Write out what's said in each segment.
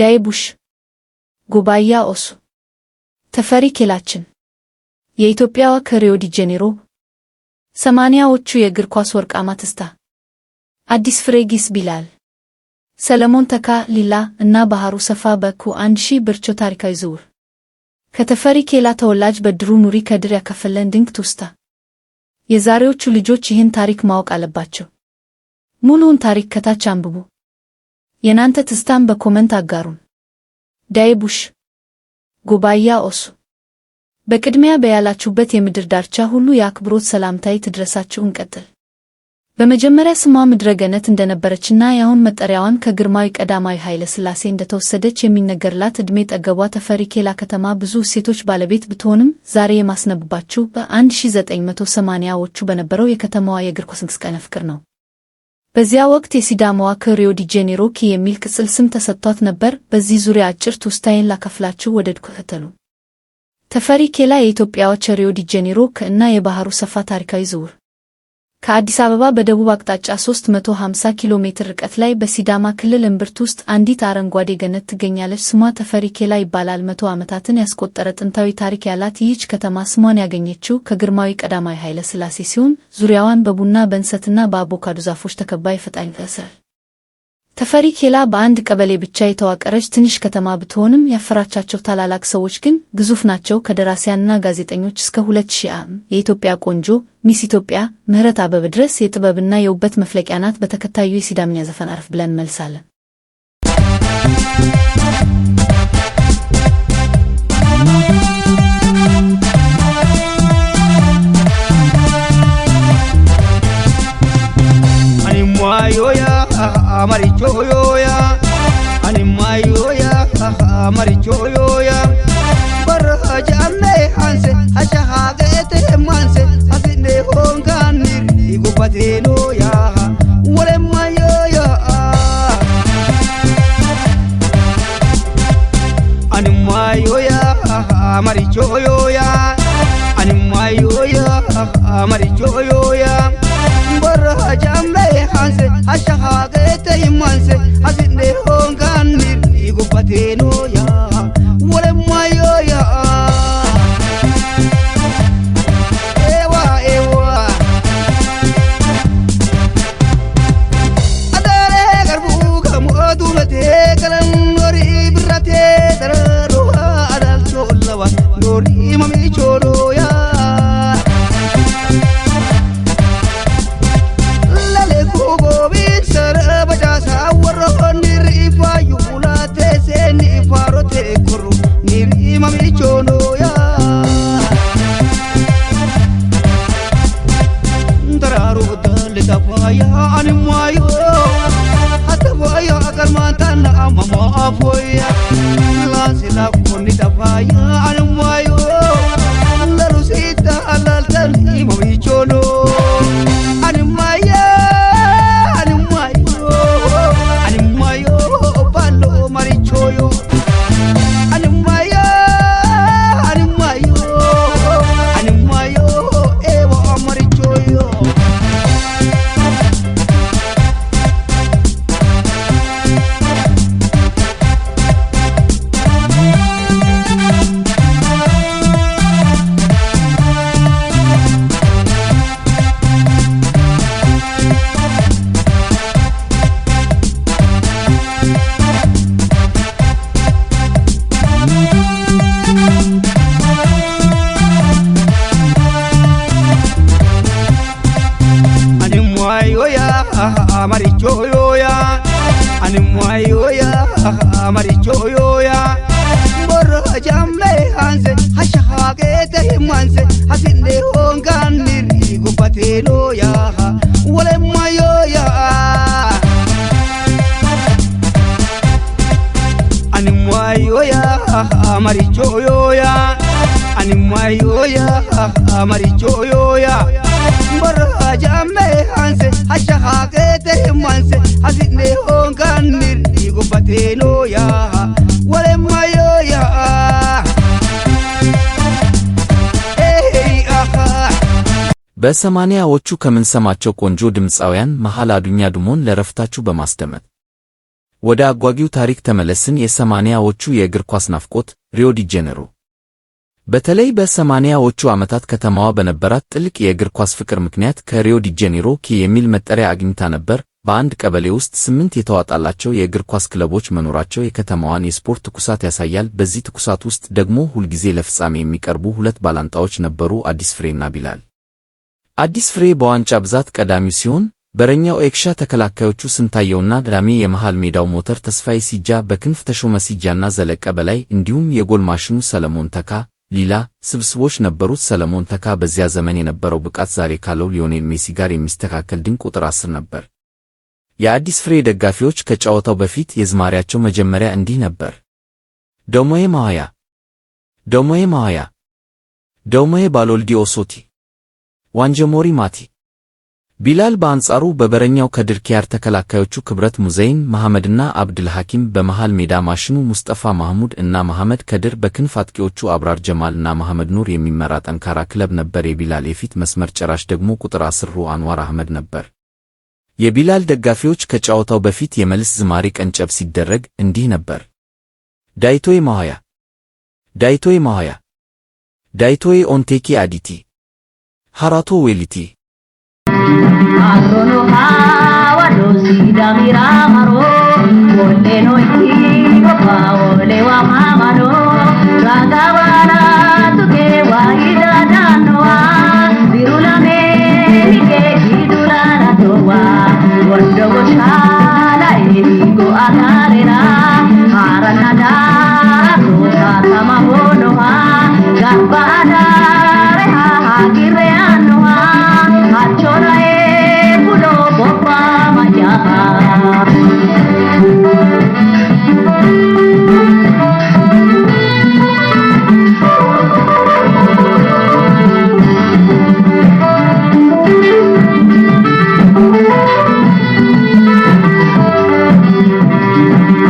ዳይቡሽ ጉባያ ኦሱ ተፈሪ ኬላችን የኢትዮጵያዋ ከሪዮ ዲ ጄኔሮ 80ዎቹ የእግር ኳስ ወርቃማ ትስታ አዲስ ፍሬጊስ ቢላል ሰለሞን ተካ ሊላ እና ባህሩ ሰፋ በኩ 1000 ብርቾ ታሪካዊ ዝውውር ከተፈሪ ኬላ ተወላጅ በድሩ ኑሪ ከድር ያከፈለን ድንቅ ትውስታ። የዛሬዎቹ ልጆች ይህን ታሪክ ማወቅ አለባቸው። ሙሉውን ታሪክ ከታች አንብቡ። የናንተ ትስታም በኮመንት አጋሩን። ዳይቡሽ ጉባያ ኦሱ በቅድሚያ በያላችሁበት የምድር ዳርቻ ሁሉ የአክብሮት ሰላምታዬ ትድረሳችሁ። እንቀጥል። በመጀመሪያ ስሟ ምድረ ገነት እንደነበረችና ያሁን መጠሪያዋን ከግርማዊ ቀዳማዊ ኃይለ ሥላሴ እንደተወሰደች የሚነገርላት ዕድሜ ጠገቧ ተፈሪ ኬላ ከተማ ብዙ እሴቶች ባለቤት ብትሆንም ዛሬ የማስነብባችሁ በ1980ዎቹ በነበረው የከተማዋ የእግር ኳስ እንቅስቃሴ ፍቅር ነው። በዚያ ወቅት የሲዳማዋ ከሪዮ ዲ ጄኔሮ የሚል ቅጽል ስም ተሰጥቷት ነበር። በዚህ ዙሪያ አጭር ትውስታዬን ላካፍላችሁ። ወደ ድኩተሉ ተፈሪ ኬላ የኢትዮጵያዋ ሪዮ ዲ ጄኔሮ እና የባህሩ ሰፋ ታሪካዊ ዝውውር ከአዲስ አበባ በደቡብ አቅጣጫ 350 ኪሎ ሜትር ርቀት ላይ በሲዳማ ክልል እምብርት ውስጥ አንዲት አረንጓዴ ገነት ትገኛለች። ስሟ ተፈሪ ኬላ ይባላል። 100 ዓመታትን ያስቆጠረ ጥንታዊ ታሪክ ያላት ይህች ከተማ ስሟን ያገኘችው ከግርማዊ ቀዳማዊ ኃይለ ሥላሴ ሲሆን ዙሪያዋን በቡና በእንሰትና በአቮካዶ ዛፎች ተከባ ይፈጣኝ ፈሰል። ተፈሪ ኬላ በአንድ ቀበሌ ብቻ የተዋቀረች ትንሽ ከተማ ብትሆንም ያፈራቻቸው ታላላቅ ሰዎች ግን ግዙፍ ናቸው። ከደራሲያንና ጋዜጠኞች እስከ 2000 የኢትዮጵያ ቆንጆ ሚስ ኢትዮጵያ ምህረት አበበ ድረስ የጥበብና የውበት መፍለቂያ ናት። በተከታዩ የሲዳምኛ ዘፈን አረፍ ብለን መልሳለን። Marichoyoya, animayoya, marichoyoya. Barajame hanse, ashahagete manse, asine honganir, igupatenoya, walemayoya. Animayoya, marichoyoya, animayoya, marichoyoya. Barajame hanse, ashahagete manse, asine honganir, igupatenoya, walemayoya. Ewa ewa, adare garbu kamu adulate kalan nori birate dararuha adal cholawa nori mami choloya. Marichoyoya, animayoya, marichoyoya. Barajame hanse, ashahagete manse, asine honganir, igupatenoya, walemayoya. Animayoya, marichoyoya, animayoya, marichoyoya. Barajame hanse, ashahagete manse, asine honganir, igupatenoya, walemayoya. በ80ዎቹ ከምንሰማቸው ቆንጆ ድምፃውያን መሃል አዱኛ ዱሞን ለረፍታችሁ በማስደመጥ ወደ አጓጊው ታሪክ ተመለስን። የ80ዎቹ የእግር ኳስ ናፍቆት ሪዮ ዲ ጄኔሮ። በተለይ በ80ዎቹ ዓመታት ከተማዋ በነበራት ጥልቅ የእግር ኳስ ፍቅር ምክንያት ከሪዮ ዲ ጄኔሮ የሚል መጠሪያ አግኝታ ነበር። በአንድ ቀበሌ ውስጥ 8 የተዋጣላቸው የእግር ኳስ ክለቦች መኖራቸው የከተማዋን የስፖርት ትኩሳት ያሳያል። በዚህ ትኩሳት ውስጥ ደግሞ ሁልጊዜ ለፍጻሜ የሚቀርቡ ሁለት ባላንጣዎች ነበሩ፣ አዲስ ፍሬና ቢላል። አዲስ ፍሬ በዋንጫ ብዛት ቀዳሚው ሲሆን በረኛው ኤክሻ፣ ተከላካዮቹ ስንታየውና ዳሜ፣ የመሃል ሜዳው ሞተር ተስፋዬ ሲጃ፣ በክንፍ ተሾመ ሲጃና ዘለቀ በላይ፣ እንዲሁም የጎል ማሽኑ ሰለሞን ተካ ሊላ ስብስቦች ነበሩት። ሰለሞን ተካ በዚያ ዘመን የነበረው ብቃት ዛሬ ካለው ሊዮኔል ሜሲ ጋር የሚስተካከል ድንቅ ቁጥር 10 ነበር። የአዲስ ፍሬ ደጋፊዎች ከጨዋታው በፊት የዝማሪያቸው መጀመሪያ እንዲህ ነበር። ዶሞዬ ማዋያ ዶሞዬ ማዋያ ዶሞዬ ባሎልዲ ኦሶቲ ዋንጀሞሪ ማቲ። ቢላል በአንጻሩ በበረኛው ከድር ኪያር፣ ተከላካዮቹ ክብረት ሙዘይን መሐመድና አብድል ሐኪም፣ በመሃል ሜዳ ማሽኑ ሙስጠፋ ማህሙድ እና መሐመድ ከድር፣ በክንፍ አጥቂዎቹ አብራር ጀማል እና መሐመድ ኑር የሚመራ ጠንካራ ክለብ ነበር። የቢላል የፊት መስመር ጨራሽ ደግሞ ቁጥር 10 አንዋር አህመድ ነበር። የቢላል ደጋፊዎች ከጨዋታው በፊት የመልስ ዝማሬ ቀንጨብ ሲደረግ እንዲህ ነበር። ዳይቶዬ ማዋያ ዳይቶዬ ማዋያ ዳይቶዬ ኦንቴኪ አዲቲ ሃራቶ ዌሊቲ አሮኖ ሃዋዶሲ ዳሚራ ማሮ ወሌኖ ኢቲጎፋ ወሌዋ ማማዶ ራጋባላ ቱኬ ዋሂዳ ዳኖዋ ቢሩላሜ ኒኬ ሂዱላና ቶዋ ወንዶ ጎሻላ ኢጎ አታሬራ ሃራናዳ ሮታ ተማሆኖሃ ጋባዳ ሬሃ ጊሬያኖሃ አቾራዬ ጉዶ ቦፋ ማያሃ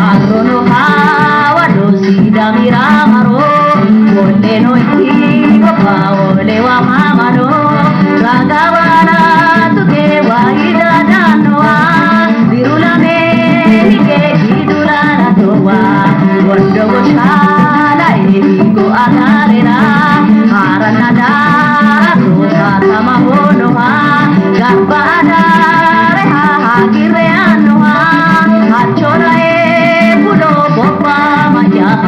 አሮኖ ሃዋዶሲ ዳሚራ ማሮ ወሌኖ ኢቲጎፋ ወሌዋ ማማዶ ራጋባላ ቱኬ ዋሂዳ ዳኖዋ ቢሩላሜ ኒኬ ሂዱላና ቶዋ ወንዶ ጎሻላ ኢጎ አታሬራ ሃራናዳ ሮታ ተማሆኖሃ ጋባዳ ሬሃ ጊሬያኖሃ አቾራዬ ጉዶ ቦፋ ማያሃ።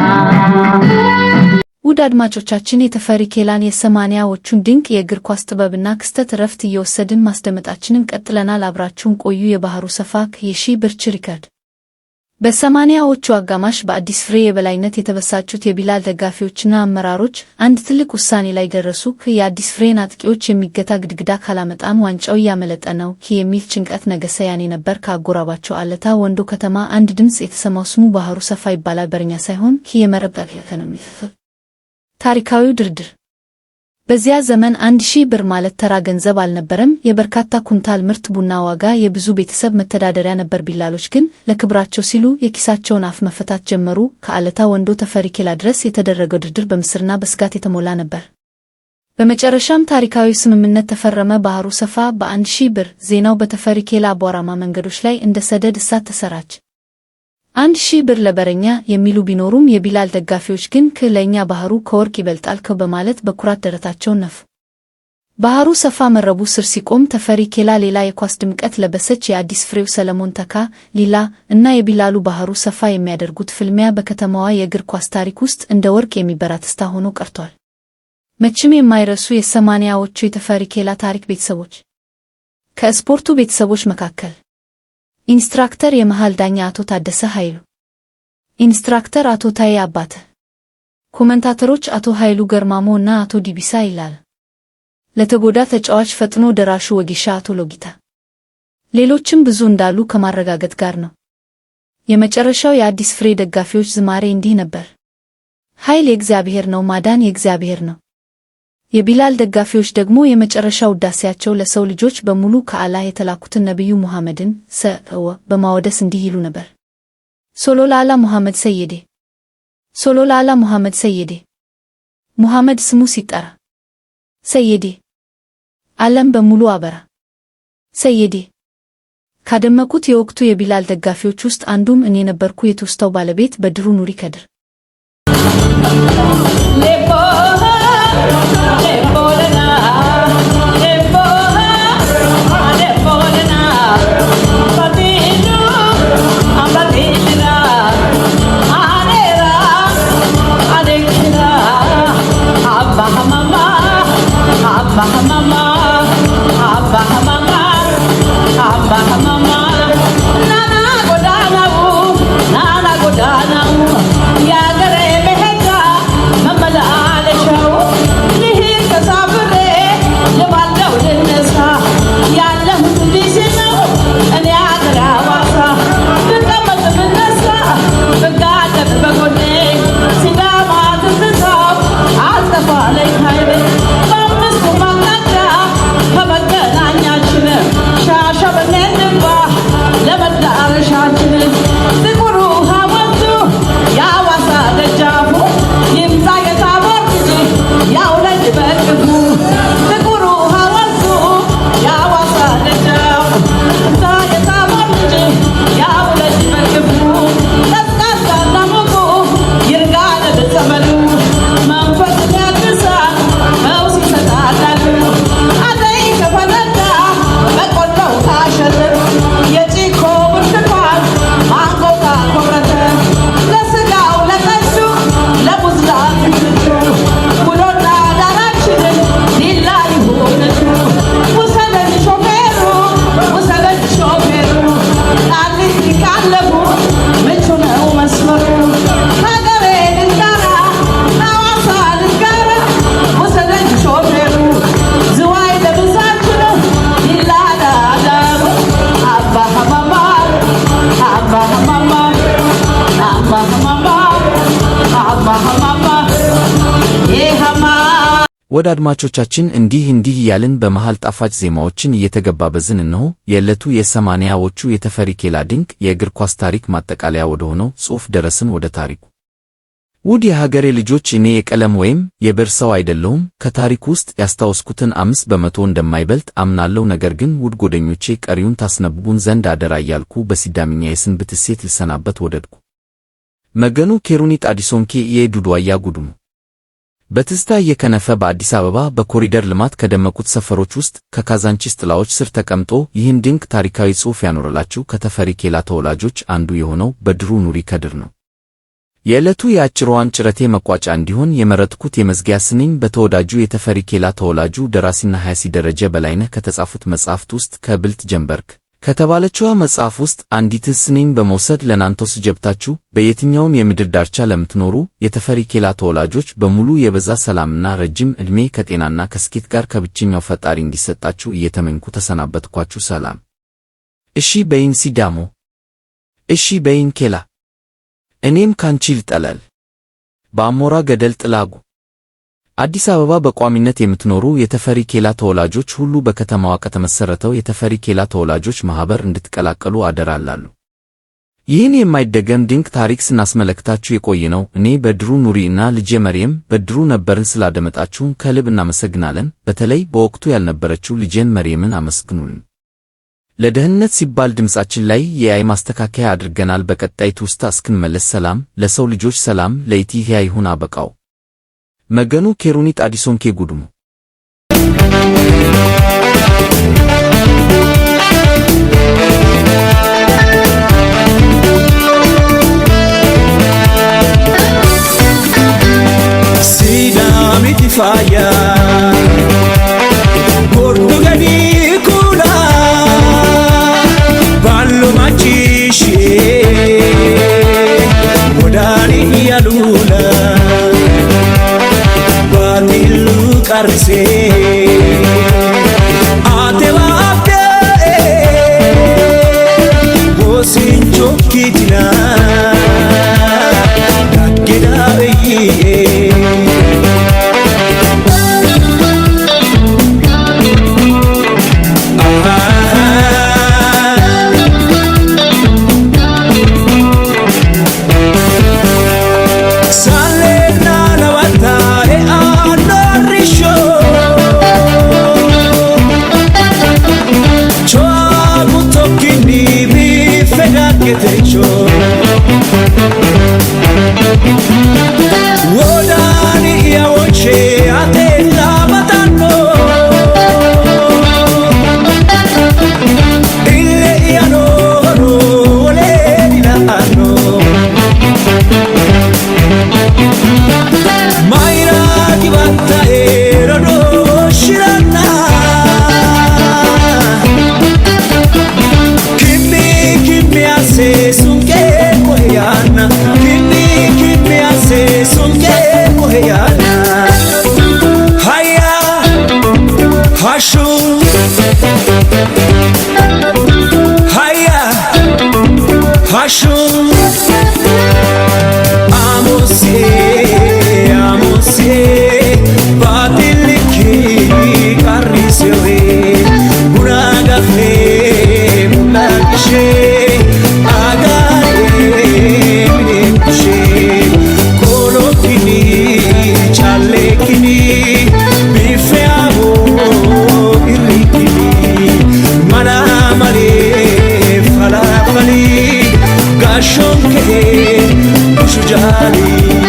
ውድ አድማጮቻችን የተፈሪ ኬላን የ80ዎቹን ድንቅ የእግር ኳስ ጥበብና ክስተት እረፍት እየወሰድን ማስደመጣችንን ቀጥለናል። አብራችሁን ቆዩ። የባህሩ ሰፋ የሺህ ብር ሪከርድ። በ80ዎቹ አጋማሽ በአዲስ ፍሬ የበላይነት የተበሳጩት የቢላል ደጋፊዎችና አመራሮች አንድ ትልቅ ውሳኔ ላይ ደረሱ። የአዲስ ፍሬን አጥቂዎች የሚገታ ግድግዳ ካላመጣን ዋንጫው እያመለጠ ነው የሚል ጭንቀት ነገሰ። ያኔ ነበር ከአጎራባቸው አለታ ወንዶ ከተማ አንድ ድምፅ የተሰማው። ስሙ ባህሩ ሰፋ ይባላል። በርኛ ሳይሆን የመረብ ነው። ታሪካዊው ድርድር። በዚያ ዘመን 1000 ብር ማለት ተራ ገንዘብ አልነበረም። የበርካታ ኩንታል ምርት ቡና ዋጋ፣ የብዙ ቤተሰብ መተዳደሪያ ነበር። ቢላሎች ግን ለክብራቸው ሲሉ የኪሳቸውን አፍ መፈታት ጀመሩ። ከአለታ ወንዶ ተፈሪ ኬላ ድረስ የተደረገው ድርድር በምስርና በስጋት የተሞላ ነበር። በመጨረሻም ታሪካዊ ስምምነት ተፈረመ። ባህሩ ሰፋ በ1000 ብር። ዜናው በተፈሪ ኬላ አቧራማ መንገዶች ላይ እንደ ሰደድ እሳት ተሰራጭ። 1000 ብር ለበረኛ የሚሉ ቢኖሩም የቢላል ደጋፊዎች ግን ለእኛ ባህሩ ከወርቅ ይበልጣል በማለት በኩራት ደረታቸውን ነፉ። ባህሩ ሰፋ መረቡ ስር ሲቆም ተፈሪ ኬላ ሌላ የኳስ ድምቀት ለበሰች። የአዲስ ፍሬው ሰለሞን ተካ ሊላ እና የቢላሉ ባህሩ ሰፋ የሚያደርጉት ፍልሚያ በከተማዋ የእግር ኳስ ታሪክ ውስጥ እንደ ወርቅ የሚበራ ትስታ ሆኖ ቀርቷል። መቼም የማይረሱ የ80ዎቹ የተፈሪ ኬላ ታሪክ ቤተሰቦች። ከስፖርቱ ቤተሰቦች መካከል ኢንስትራክተር የመሃል ዳኛ አቶ ታደሰ ኃይሉ፣ ኢንስትራክተር አቶ ታዬ አባተ፣ ኮመንታተሮች አቶ ኃይሉ ገርማሞ እና አቶ ዲቢሳ ይላል። ለተጎዳ ተጫዋች ፈጥኖ ደራሹ ወጌሻ አቶ ሎጊታ፣ ሌሎችም ብዙ እንዳሉ ከማረጋገጥ ጋር ነው። የመጨረሻው የአዲስ ፍሬ ደጋፊዎች ዝማሬ እንዲህ ነበር። ኃይል የእግዚአብሔር ነው፣ ማዳን የእግዚአብሔር ነው። የቢላል ደጋፊዎች ደግሞ የመጨረሻው ውዳሴያቸው ለሰው ልጆች በሙሉ ከአላህ የተላኩትን ነብዩ ሙሐመድን በማወደስ እንዲህ ይሉ ነበር። ሶሎላላ ሙሐመድ ሰይዴ፣ ሶሎላላ ሙሐመድ ሰይዴ። ሙሐመድ ስሙ ሲጠራ ሰይዴ፣ ዓለም በሙሉ አበራ ሰይዴ። ካደመቁት የወቅቱ የቢላል ደጋፊዎች ውስጥ አንዱም እኔ ነበርኩ። የትውስታው ባለቤት በድሩ ኑሪ ከድር ወደ አድማጮቻችን እንዲህ እያልን በመሃል ጣፋጭ ዜማዎችን እየተገባበዝን እነሆ የዕለቱ የ80ዎቹ የተፈሪ ኬላ ድንቅ የእግር ኳስ ታሪክ ማጠቃለያ ወደ ሆነው ጽሑፍ ደረስን። ወደ ታሪኩ። ውድ የሀገሬ ልጆች፣ እኔ የቀለም ወይም የብዕር ሰው አይደለሁም። ከታሪኩ ውስጥ ያስታወስኩትን 5% እንደማይበልጥ አምናለሁ። ነገር ግን ውድ ጓደኞቼ ቀሪውን ታስነብቡን ዘንድ አደራ እያልኩ በሲዳምኛ የስንብት እሴት ልሰናበት ወደድኩ። መገኑ ኬሩኒ ጣዲሶንኬ የዱድዋያ ጉድሙ በትዝታ እየከነፈ በአዲስ አበባ በኮሪደር ልማት ከደመቁት ሰፈሮች ውስጥ ከካዛንቺስ ጥላዎች ስር ተቀምጦ ይህን ድንቅ ታሪካዊ ጽሑፍ ያኖረላችሁ ከተፈሪ ኬላ ተወላጆች አንዱ የሆነው በድሩ ኑሪ ከድር ነው። የዕለቱ የአጭሯን ጭረቴ መቋጫ እንዲሆን የመረጥኩት የመዝጊያ ስንኝ በተወዳጁ የተፈሪ ኬላ ተወላጁ ደራሲና ሀያሲ ደረጀ በላይነህ ከተጻፉት መጽሐፍት ውስጥ ከብልት ጀንበርክ ከተባለችዋ መጽሐፍ ውስጥ አንዲት ስንኝ በመውሰድ ለናንተው ስጀብታችሁ በየትኛውም የምድር ዳርቻ ለምትኖሩ የተፈሪ ኬላ ተወላጆች በሙሉ የበዛ ሰላምና ረጅም ዕድሜ ከጤናና ከስኬት ጋር ከብቸኛው ፈጣሪ እንዲሰጣችሁ እየተመኝኩ ተሰናበትኳችሁ። ሰላም። እሺ በይን ሲዳሞ፣ እሺ በይን ኬላ፣ እኔም ካንቺ ልጠለል በአሞራ ገደል ጥላጉ። አዲስ አበባ በቋሚነት የምትኖሩ የተፈሪ ኬላ ተወላጆች ሁሉ በከተማዋ ከተመሰረተው የተፈሪ ኬላ ተወላጆች ማህበር እንድትቀላቀሉ አደራ እላለሁ። ይህን የማይደገም ድንቅ ታሪክ ስናስመለክታችሁ የቆየነው እኔ በድሩ ኑሪ እና ልጄ መርየም በድሩ ነበርን። ስላደመጣችሁን ከልብ እናመሰግናለን። በተለይ በወቅቱ ያልነበረችው ልጄን መርየምን አመስግኑልን። ለደህንነት ሲባል ድምጻችን ላይ የአይ ማስተካከያ አድርገናል። በቀጣይ ትውስታ እስክንመለስ ሰላም ለሰው ልጆች፣ ሰላም ለኢትዮጵያ ይሁን። አበቃው። መገኑ ኬሩኒ ጣዲሶንኬ ጉድሙ ሲዳሚቲ ፋያ ጎርዱገኒ ኩላ ባሉማቺሽ ጎዳኒ ያሉላ qarse ate vaapte hosin chokkitina daggeda beyye Sale na la battaglia, risho Gasho Amose Amose Batiliki Karisere Bunagafe Bunagishe Agare Minekushe Kolokini Chalekini Bifeavo Irikini Manamare Falafali Gashonke Shujali